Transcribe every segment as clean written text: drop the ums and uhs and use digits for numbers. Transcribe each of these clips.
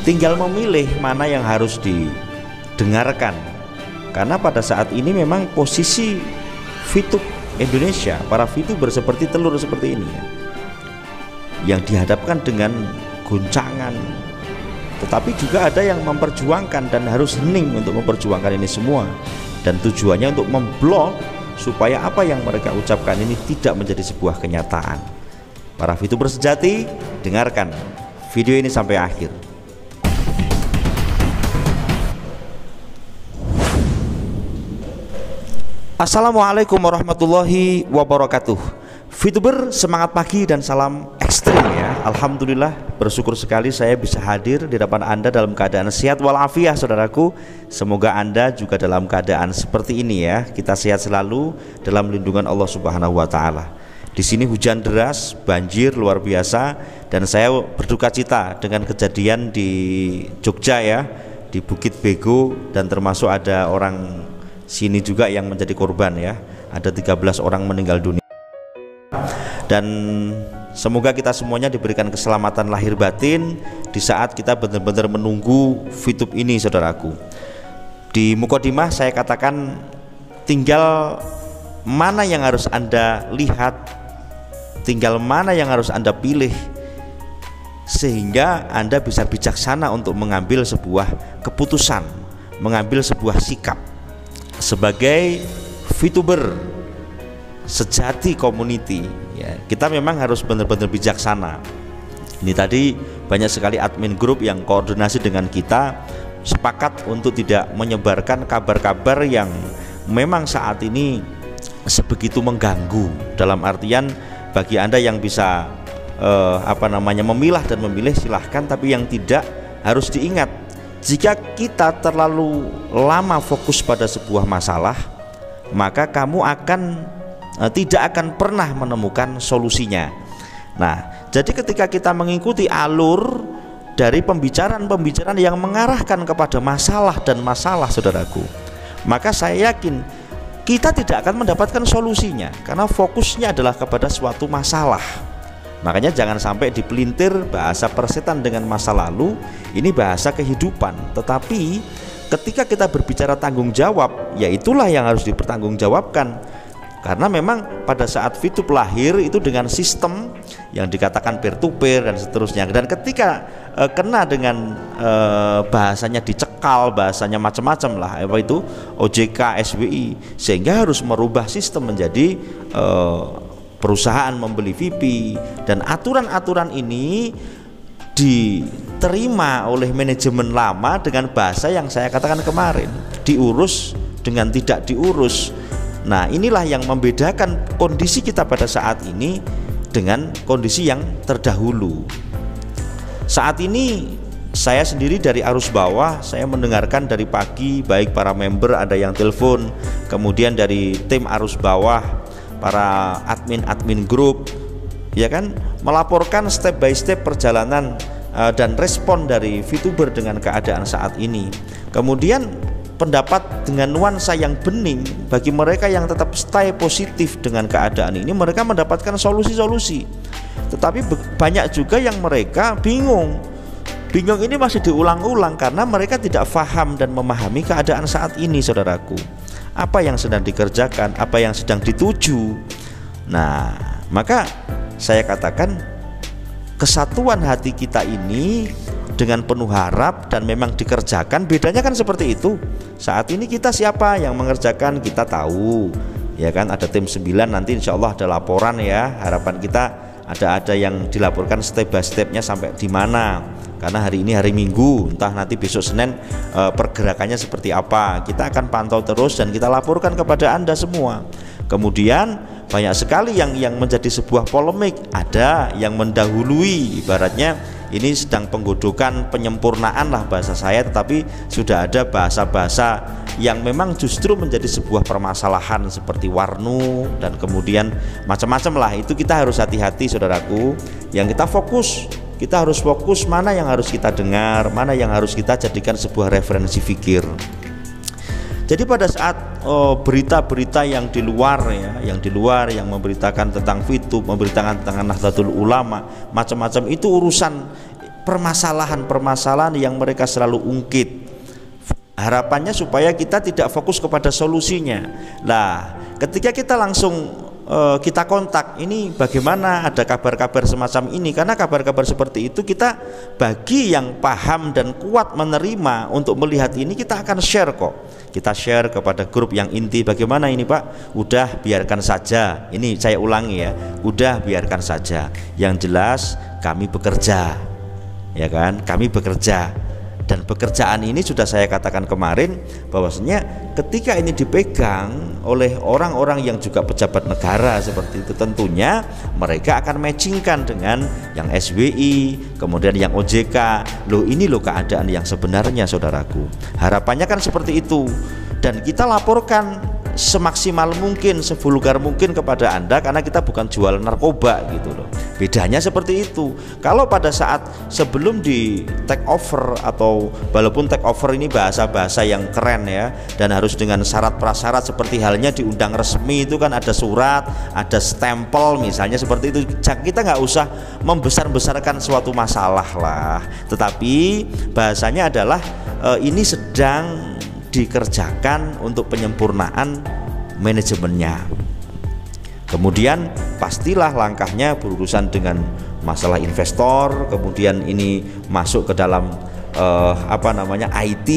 tinggal memilih mana yang harus didengarkan. Karena pada saat ini memang posisi VTube Indonesia, para VTuber seperti telur seperti ini ya, yang dihadapkan dengan goncangan, tetapi juga ada yang memperjuangkan dan harus hening untuk memperjuangkan ini semua, dan tujuannya untuk memblok supaya apa yang mereka ucapkan ini tidak menjadi sebuah kenyataan. Para VTuber sejati, dengarkan video ini sampai akhir. Assalamualaikum warahmatullahi wabarakatuh. VTuber semangat pagi dan salam ekstrim ya. Alhamdulillah, bersyukur sekali saya bisa hadir di depan Anda dalam keadaan sehat walafiat saudaraku. Semoga Anda juga dalam keadaan seperti ini ya. Kita sehat selalu dalam lindungan Allah Subhanahu wa taala. Di sini hujan deras, banjir luar biasa, dan saya berduka cita dengan kejadian di Jogja ya, di Bukit Bego, dan termasuk ada orang sini juga yang menjadi korban ya. Ada 13 orang meninggal dunia. Dan semoga kita semuanya diberikan keselamatan lahir batin di saat kita benar-benar menunggu VTube ini saudaraku. Di mukadimah saya katakan tinggal mana yang harus Anda lihat, tinggal mana yang harus Anda pilih, sehingga Anda bisa bijaksana untuk mengambil sebuah keputusan, mengambil sebuah sikap. Sebagai VTuber sejati community ya, kita memang harus benar-benar bijaksana. Ini tadi banyak sekali admin grup yang koordinasi dengan kita, sepakat untuk tidak menyebarkan kabar-kabar yang memang saat ini sebegitu mengganggu. Dalam artian bagi Anda yang bisa memilah dan memilih silahkan, tapi yang tidak harus diingat, jika kita terlalu lama fokus pada sebuah masalah, maka kamu tidak akan pernah menemukan solusinya. Nah, jadi ketika kita mengikuti alur dari pembicaraan-pembicaraan yang mengarahkan kepada masalah dan masalah saudaraku, maka saya yakin kita tidak akan mendapatkan solusinya, karena fokusnya adalah kepada suatu masalah. Makanya jangan sampai dipelintir bahasa persetan dengan masa lalu, ini bahasa kehidupan. Tetapi ketika kita berbicara tanggung jawab, ya itulah yang harus dipertanggungjawabkan. Karena memang pada saat VTube lahir itu dengan sistem yang dikatakan peer to peer dan seterusnya. Dan ketika kena dengan bahasanya dicekal, bahasanya macam-macam lah, apa itu OJK, SWI, sehingga harus merubah sistem menjadi perusahaan membeli VIP, dan aturan-aturan ini diterima oleh manajemen lama dengan bahasa yang saya katakan kemarin, diurus dengan tidak diurus. Nah, inilah yang membedakan kondisi kita pada saat ini dengan kondisi yang terdahulu. Saat ini saya sendiri dari arus bawah, saya mendengarkan dari pagi, baik para member ada yang telepon, kemudian dari tim arus bawah, para admin grup ya kan, melaporkan step by step perjalanan dan respon dari VTuber dengan keadaan saat ini. Kemudian pendapat dengan nuansa yang bening bagi mereka yang tetap stay positif dengan keadaan ini, mereka mendapatkan solusi-solusi. Tetapi banyak juga yang mereka bingung ini masih diulang-ulang karena mereka tidak paham dan memahami keadaan saat ini saudaraku, apa yang sedang dikerjakan, apa yang sedang dituju. Nah, maka saya katakan kesatuan hati kita ini dengan penuh harap dan memang dikerjakan, bedanya kan seperti itu. Saat ini kita siapa yang mengerjakan, kita tahu ya kan, ada tim 9, nanti insya Allah ada laporan ya. Harapan kita ada yang dilaporkan step by stepnya sampai di mana, karena hari ini hari Minggu, entah nanti besok Senin pergerakannya seperti apa, kita akan pantau terus dan kita laporkan kepada Anda semua. Kemudian banyak sekali yang menjadi sebuah polemik, ada yang mendahului, ibaratnya ini sedang penggodokan, penyempurnaan lah bahasa saya, tetapi sudah ada bahasa-bahasa yang memang justru menjadi sebuah permasalahan seperti warnu dan kemudian macam-macam lah. Itu kita harus hati-hati saudaraku, yang kita harus fokus mana yang harus kita dengar, mana yang harus kita jadikan sebuah referensi fikir. Jadi pada saat berita-berita yang di luar yang memberitakan tentang VTube, memberitakan tentang Nahdlatul Ulama, macam-macam itu urusan permasalahan-permasalahan yang mereka selalu ungkit. Harapannya supaya kita tidak fokus kepada solusinya. Nah, ketika kita langsung kita kontak, ini bagaimana, ada kabar-kabar semacam ini, karena kabar-kabar seperti itu kita, bagi yang paham dan kuat menerima untuk melihat ini, kita akan share kok. Kita share kepada grup yang inti, bagaimana ini Pak, udah biarkan saja. Ini saya ulangi ya, udah biarkan saja. Yang jelas kami bekerja, ya kan, kami bekerja. Dan pekerjaan ini sudah saya katakan kemarin bahwasanya ketika ini dipegang oleh orang-orang yang juga pejabat negara seperti itu, tentunya mereka akan matchingkan dengan yang SWI, kemudian yang OJK. Loh, ini loh keadaan yang sebenarnya, saudaraku. Harapannya kan seperti itu, dan kita laporkan semaksimal mungkin, sevulgar mungkin kepada Anda, karena kita bukan jual narkoba gitu loh. Bedanya seperti itu. Kalau pada saat sebelum di take over, atau walaupun take over ini bahasa-bahasa yang keren ya, dan harus dengan syarat prasyarat seperti halnya di undang resmi itu kan ada surat, ada stempel misalnya seperti itu. Kita nggak usah membesar-besarkan suatu masalah lah. Tetapi bahasanya adalah ini sedang dikerjakan untuk penyempurnaan manajemennya. Kemudian pastilah langkahnya berurusan dengan masalah investor, kemudian ini masuk ke dalam IT,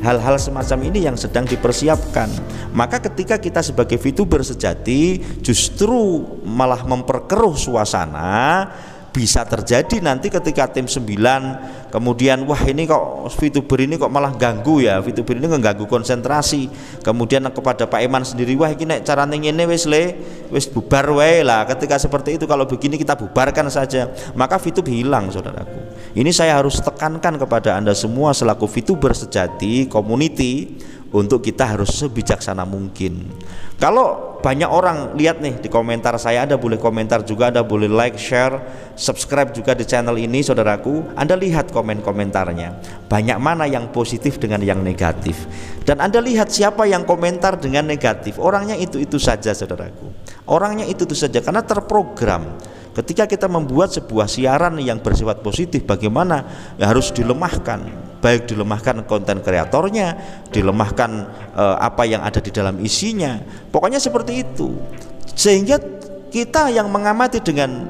hal-hal semacam ini yang sedang dipersiapkan. Maka ketika kita sebagai VTuber sejati justru malah memperkeruh suasana, bisa terjadi nanti ketika tim 9 kemudian wah ini kok VTuber ini kok malah ganggu ya, VTuber ini mengganggu konsentrasi. Kemudian kepada Pak Eman sendiri, wah ini nek carane ngene wis bubar wae lah. Ketika seperti itu, kalau begini kita bubarkan saja, maka VTuber hilang, saudaraku. Ini saya harus tekankan kepada Anda semua selaku VTuber sejati community, untuk kita harus sebijaksana mungkin. Kalau banyak orang lihat nih di komentar saya, Anda boleh komentar juga, Anda boleh like, share, subscribe juga di channel ini, saudaraku. Anda lihat komen-komentarnya, banyak mana yang positif dengan yang negatif, dan Anda lihat siapa yang komentar dengan negatif, orangnya itu-itu saja, saudaraku. Orangnya itu-itu saja, karena terprogram. Ketika kita membuat sebuah siaran yang bersifat positif, bagaimana ya harus dilemahkan, baik dilemahkan konten kreatornya, dilemahkan apa yang ada di dalam isinya, pokoknya seperti itu. Sehingga kita yang mengamati dengan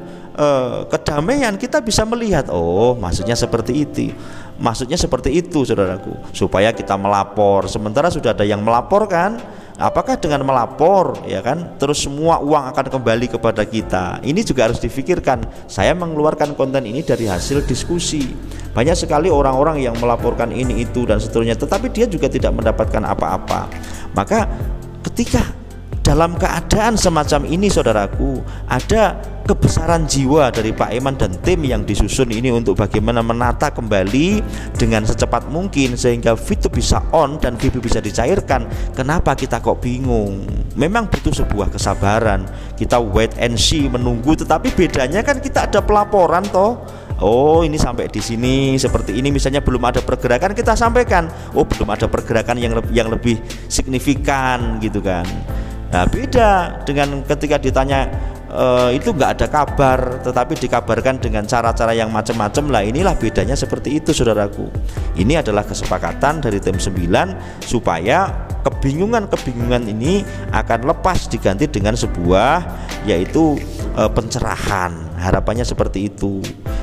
kedamaian, kita bisa melihat, oh maksudnya seperti itu, maksudnya seperti itu, saudaraku, supaya kita melapor. Sementara sudah ada yang melaporkan, apakah dengan melapor ya kan terus semua uang akan kembali kepada kita? Ini juga harus difikirkan. Saya mengeluarkan konten ini dari hasil diskusi. Banyak sekali orang-orang yang melaporkan ini itu dan seterusnya, tetapi dia juga tidak mendapatkan apa-apa. Maka ketika dalam keadaan semacam ini, saudaraku, ada kebesaran jiwa dari Pak Eman dan tim yang disusun ini untuk bagaimana menata kembali dengan secepat mungkin sehingga VTube bisa on dan VB bisa dicairkan. Kenapa kita kok bingung? Memang butuh sebuah kesabaran. Kita wait and see, menunggu, tetapi bedanya kan kita ada pelaporan toh. Oh ini sampai di sini seperti ini, misalnya belum ada pergerakan, kita sampaikan, oh belum ada pergerakan yang lebih signifikan gitu kan. Nah beda dengan ketika ditanya itu nggak ada kabar tetapi dikabarkan dengan cara-cara yang macam-macam. Lah inilah bedanya seperti itu, saudaraku. Ini adalah kesepakatan dari tim 9 supaya kebingungan-kebingungan ini akan lepas diganti dengan sebuah yaitu pencerahan. Harapannya seperti itu.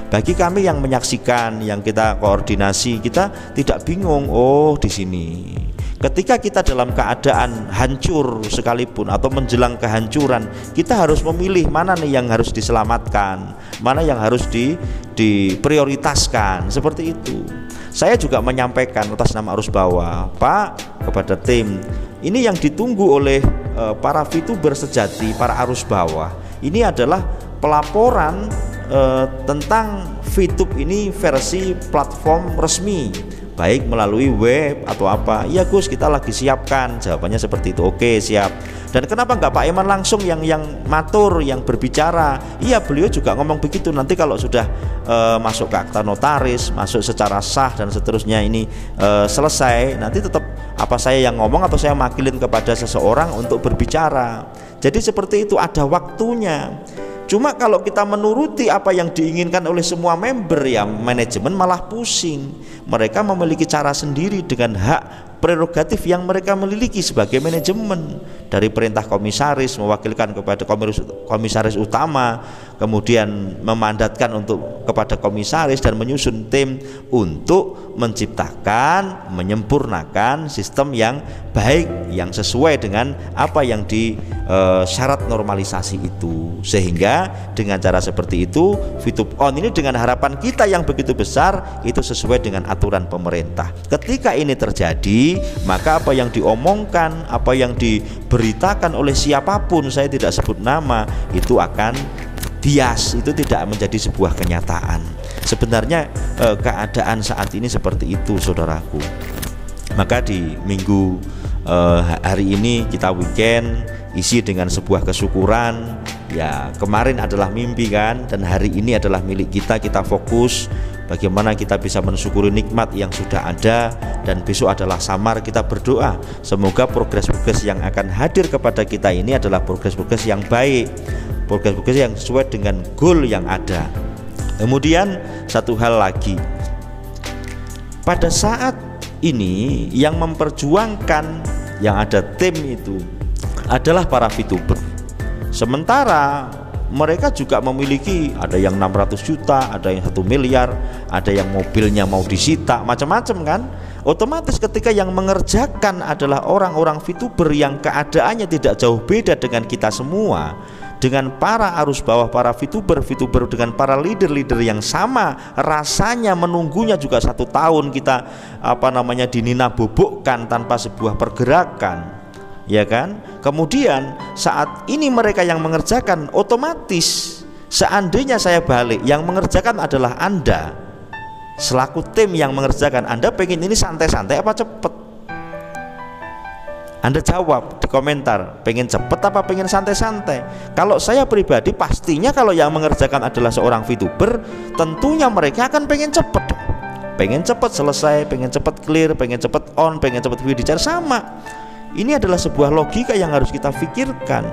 Bagi kami yang menyaksikan, yang kita koordinasi, kita tidak bingung. Oh di sini. Ketika kita dalam keadaan hancur sekalipun atau menjelang kehancuran, kita harus memilih mana nih yang harus diselamatkan, mana yang harus diprioritaskan. Seperti itu. Saya juga menyampaikan atas nama Arus Bawah, Pak, kepada tim, ini yang ditunggu oleh para VTuber sejati, para Arus Bawah. Ini adalah pelaporan tentang VTube ini versi platform resmi, baik melalui web atau apa. Iya Gus, kita lagi siapkan. Jawabannya seperti itu. Oke, siap. Dan kenapa nggak Pak Eman langsung yang matur, yang berbicara? Iya, beliau juga ngomong begitu. Nanti kalau sudah masuk ke akta notaris, masuk secara sah dan seterusnya ini selesai, nanti tetap apa saya yang ngomong atau saya makilin kepada seseorang untuk berbicara. Jadi seperti itu, ada waktunya. Cuma kalau kita menuruti apa yang diinginkan oleh semua member, ya manajemen malah pusing. Mereka memiliki cara sendiri dengan hak prerogatif yang mereka miliki sebagai manajemen, dari perintah komisaris mewakilkan kepada komisaris utama, kemudian memandatkan kepada komisaris dan menyusun tim untuk menciptakan, menyempurnakan sistem yang baik, yang sesuai dengan apa yang syarat normalisasi itu. Sehingga dengan cara seperti itu Fitup-on ini dengan harapan kita yang begitu besar itu sesuai dengan aturan pemerintah. Ketika ini terjadi, maka apa yang diomongkan, apa yang diberitakan oleh siapapun, saya tidak sebut nama, itu akan bias, itu tidak menjadi sebuah kenyataan. Sebenarnya keadaan saat ini seperti itu, saudaraku. Maka di minggu hari ini kita weekend isi dengan sebuah kesyukuran. Ya, kemarin adalah mimpi kan, dan hari ini adalah milik kita. Kita fokus bagaimana kita bisa mensyukuri nikmat yang sudah ada, dan besok adalah samar. Kita berdoa semoga progres-progres yang akan hadir kepada kita ini adalah progres-progres yang baik, progres-progres yang sesuai dengan goal yang ada. Kemudian satu hal lagi, pada saat ini yang memperjuangkan yang ada tim itu adalah para VTuber. Sementara mereka juga memiliki, ada yang 600 juta, ada yang 1 miliar, ada yang mobilnya mau disita, macam-macam kan. Otomatis ketika yang mengerjakan adalah orang-orang VTuber yang keadaannya tidak jauh beda dengan kita semua, dengan para arus bawah, para VTuber dengan para leader-leader yang sama, rasanya menunggunya juga 1 tahun kita dinina bobokkan tanpa sebuah pergerakan, ya kan. Kemudian saat ini mereka yang mengerjakan, otomatis seandainya saya balik, yang mengerjakan adalah Anda selaku tim yang mengerjakan. Anda pengen ini santai-santai apa cepet? Anda jawab di komentar, pengen cepet apa pengen santai-santai? Kalau saya pribadi pastinya kalau yang mengerjakan adalah seorang VTuber, tentunya mereka akan pengen cepet, pengen cepet selesai, pengen cepet clear, pengen cepet on, pengen cepet video dicari. Sama, ini adalah sebuah logika yang harus kita pikirkan,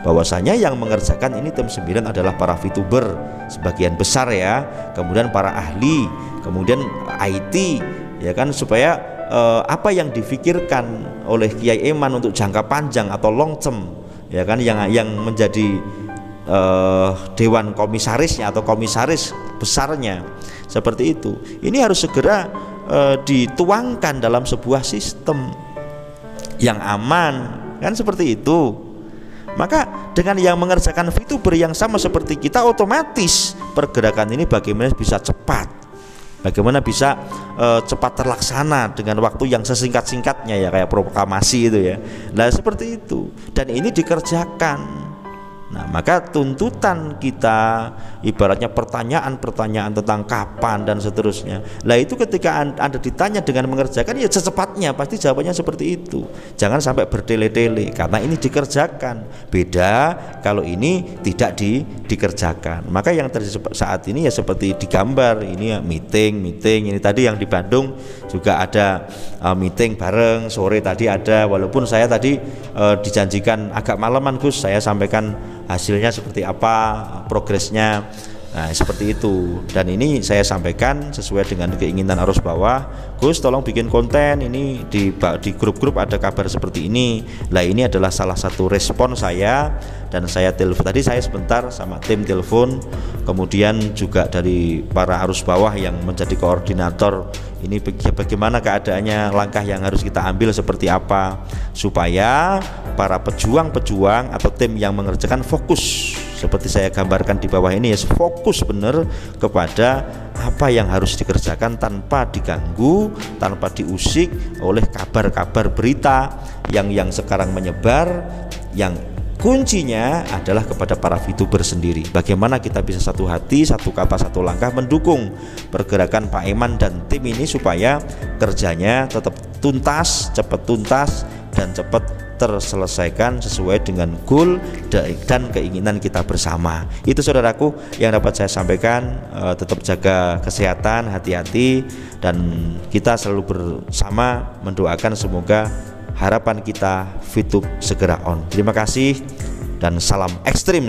bahwasanya yang mengerjakan ini tim 9 adalah para VTuber sebagian besar ya, kemudian para ahli, kemudian IT, ya kan, supaya apa yang difikirkan oleh Kiai Eman untuk jangka panjang atau long term, ya kan, yang menjadi dewan komisarisnya atau komisaris besarnya seperti itu, ini harus segera dituangkan dalam sebuah sistem yang aman, kan seperti itu. Maka dengan yang mengerjakan VTuber yang sama seperti kita, otomatis pergerakan ini bagaimana bisa cepat, bagaimana bisa cepat terlaksana dengan waktu yang sesingkat-singkatnya, ya kayak proklamasi itu ya. Nah seperti itu, dan ini dikerjakan. Nah maka tuntutan kita, ibaratnya pertanyaan-pertanyaan tentang kapan dan seterusnya, lah itu ketika Anda ditanya dengan mengerjakan, ya secepatnya pasti jawabannya seperti itu. Jangan sampai bertele-tele, karena ini dikerjakan. Beda kalau ini tidak dikerjakan. Maka yang terjadi saat ini ya seperti digambar, ini ya meeting. Ini tadi yang di Bandung juga ada meeting bareng, sore tadi ada, walaupun saya tadi dijanjikan agak malaman Gus, saya sampaikan hasilnya seperti apa, progresnya. Nah seperti itu, dan ini saya sampaikan sesuai dengan keinginan arus bawah. Gus tolong bikin konten ini di grup-grup ada kabar seperti ini. Lah ini adalah salah satu respon saya, dan saya telepon tadi, saya sebentar sama tim telepon, kemudian juga dari para arus bawah yang menjadi koordinator ini bagaimana keadaannya, langkah yang harus kita ambil seperti apa, supaya para pejuang-pejuang atau tim yang mengerjakan fokus seperti saya gambarkan di bawah ini, ya fokus benar kepada apa yang harus dikerjakan tanpa diganggu, tanpa diusik oleh kabar-kabar berita yang sekarang menyebar, yang kuncinya adalah kepada para VTuber sendiri. Bagaimana kita bisa satu hati, satu kata, satu langkah mendukung pergerakan Pak Eman dan tim ini supaya kerjanya tetap tuntas, cepat tuntas, dan cepat terselesaikan sesuai dengan goal dan keinginan kita bersama. Itu saudaraku yang dapat saya sampaikan. Tetap jaga kesehatan, hati-hati, dan kita selalu bersama mendoakan semoga harapan kita Fitup segera on. Terima kasih dan salam ekstrim.